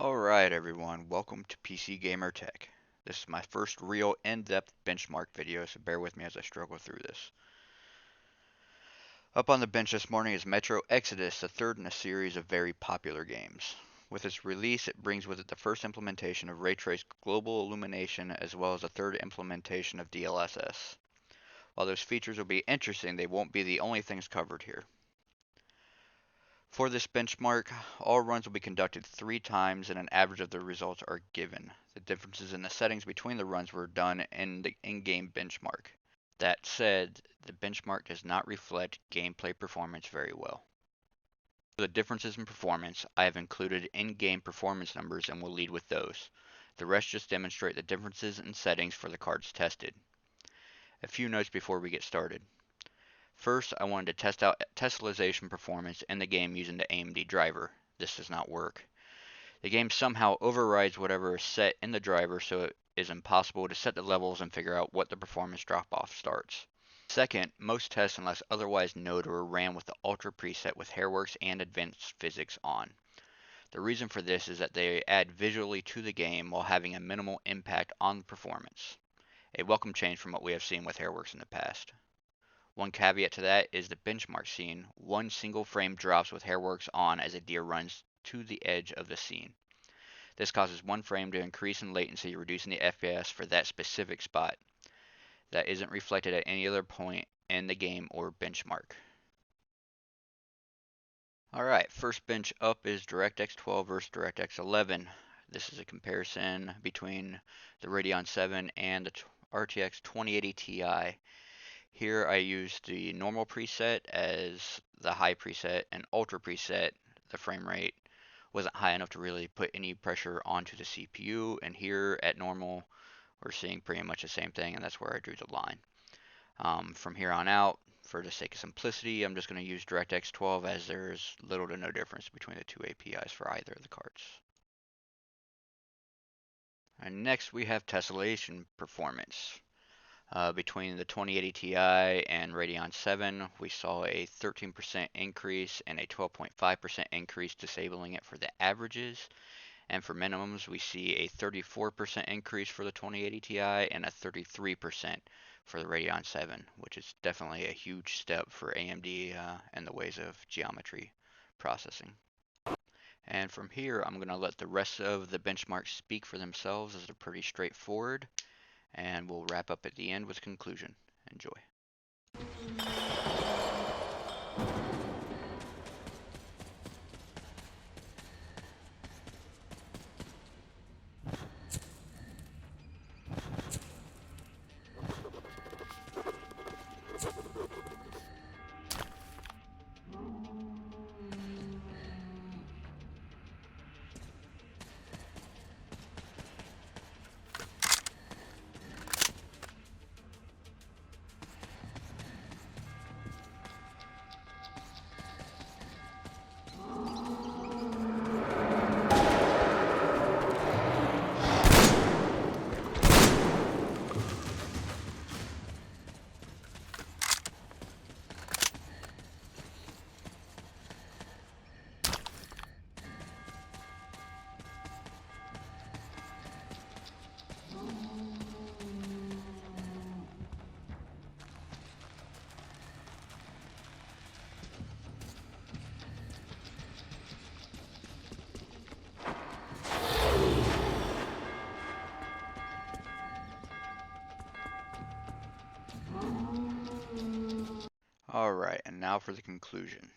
Alright everyone, welcome to PC Gamer Tech. This is my first real in-depth benchmark video, so bear with me as I struggle through this. Up on the bench this morning is Metro Exodus, the third in a series of very popular games. With its release, it brings with it the first implementation of Ray Trace Global Illumination as well as the third implementation of DLSS. While those features will be interesting, they won't be the only things covered here. For this benchmark, all runs will be conducted 3 times and an average of the results are given. The differences in the settings between the runs were done in the in-game benchmark. That said, the benchmark does not reflect gameplay performance very well. For the differences in performance, I have included in-game performance numbers and will lead with those. The rest just demonstrate the differences in settings for the cards tested. A few notes before we get started. First, I wanted to test out tessellation performance in the game using the AMD driver. This does not work. The game somehow overrides whatever is set in the driver, so it is impossible to set the levels and figure out what the performance drop-off starts. Second, most tests, unless otherwise noted, were ran with the Ultra preset with Hairworks and Advanced Physics on. The reason for this is that they add visually to the game while having a minimal impact on the performance. A welcome change from what we have seen with Hairworks in the past. One caveat to that is the benchmark scene. One single frame drops with Hairworks on as a deer runs to the edge of the scene. This causes one frame to increase in latency, reducing the FPS for that specific spot. That isn't reflected at any other point in the game or benchmark. Alright, first bench up is DirectX 12 versus DirectX 11. This is a comparison between the Radeon VII and the RTX 2080 Ti. Here I used the normal preset as the high preset, and ultra preset, the frame rate wasn't high enough to really put any pressure onto the CPU, and here at normal we're seeing pretty much the same thing, and that's where I drew the line. From here on out, for the sake of simplicity, I'm just going to use DirectX 12 as there's little to no difference between the two APIs for either of the cards. And next we have tessellation performance. Between the 2080 Ti and Radeon VII, we saw a 13% increase and a 12.5% increase, disabling it for the averages. And for minimums, we see a 34% increase for the 2080 Ti and a 33% for the Radeon VII, which is definitely a huge step for AMD in the ways of geometry processing. And from here, I'm going to let the rest of the benchmarks speak for themselves, as they're pretty straightforward. And we'll wrap up at the end with conclusion. Enjoy. Alright, and now for the conclusion.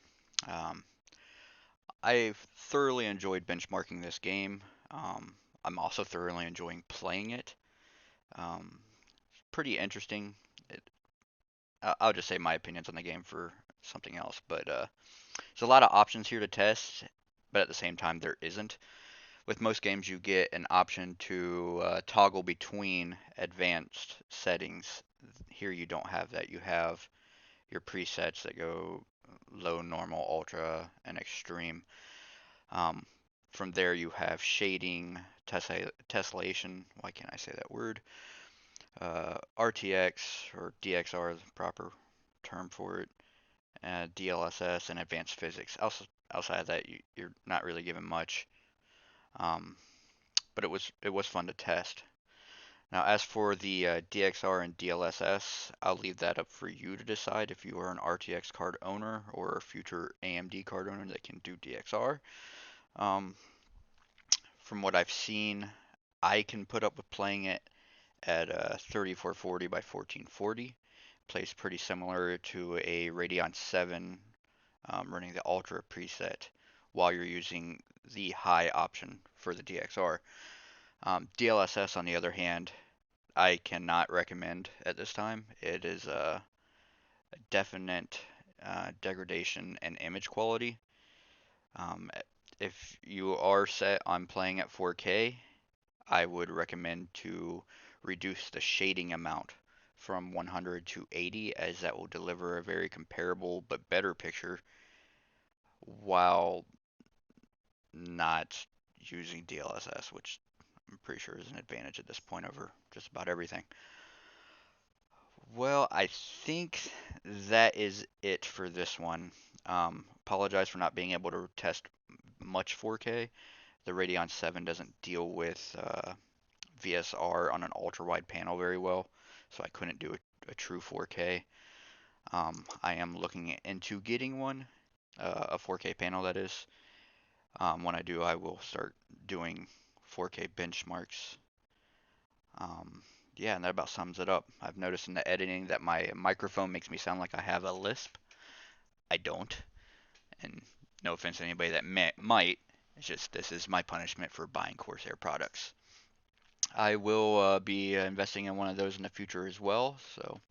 I've thoroughly enjoyed benchmarking this game. I'm also thoroughly enjoying playing it. It's pretty interesting. I'll just say my opinions on the game for something else, but there's a lot of options here to test, but at the same time there isn't. With most games you get an option to toggle between advanced settings. Here you don't have that. You have your presets that go low, normal, ultra, and extreme. From there you have shading, tessellation, why can't I say that word? RTX or DXR is the proper term for it, DLSS, and advanced physics. Outside of that, you're not really given much. Um, but it was fun to test. Now, as for the DXR and DLSS, I'll leave that up for you to decide if you are an RTX card owner or a future AMD card owner that can do DXR. Um, from what I've seen, I can put up with playing it at 3440 by 1440. Plays pretty similar to a Radeon VII running the Ultra preset while you're using the high option for the DXR. DLSS, on the other hand, I cannot recommend at this time. It is a definite degradation in image quality. Um, if you are set on playing at 4K, I would recommend to reduce the shading amount from 100 to 80, as that will deliver a very comparable but better picture while not using DLSS, which I'm pretty sure is an advantage at this point over just about everything. Well, I think that is it for this one. Apologize for not being able to test much 4K. The Radeon 7 doesn't deal with VSR on an ultra wide panel very well, so I couldn't do a true 4K. I am looking into getting one, a 4K panel that is. When I do, I will start doing 4K benchmarks. Um, yeah, and that about sums it up. I've noticed in the editing that my microphone makes me sound like I have a lisp. I don't, and no offense to anybody that might. It's just this is my punishment for buying Corsair products. I will be investing in one of those in the future as well. So,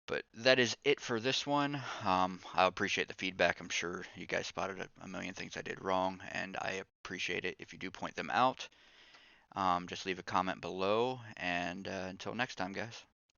but that is it for this one. I appreciate the feedback. I'm sure you guys spotted a million things I did wrong, and I appreciate it if you do point them out. Just leave a comment below, and until next time, guys.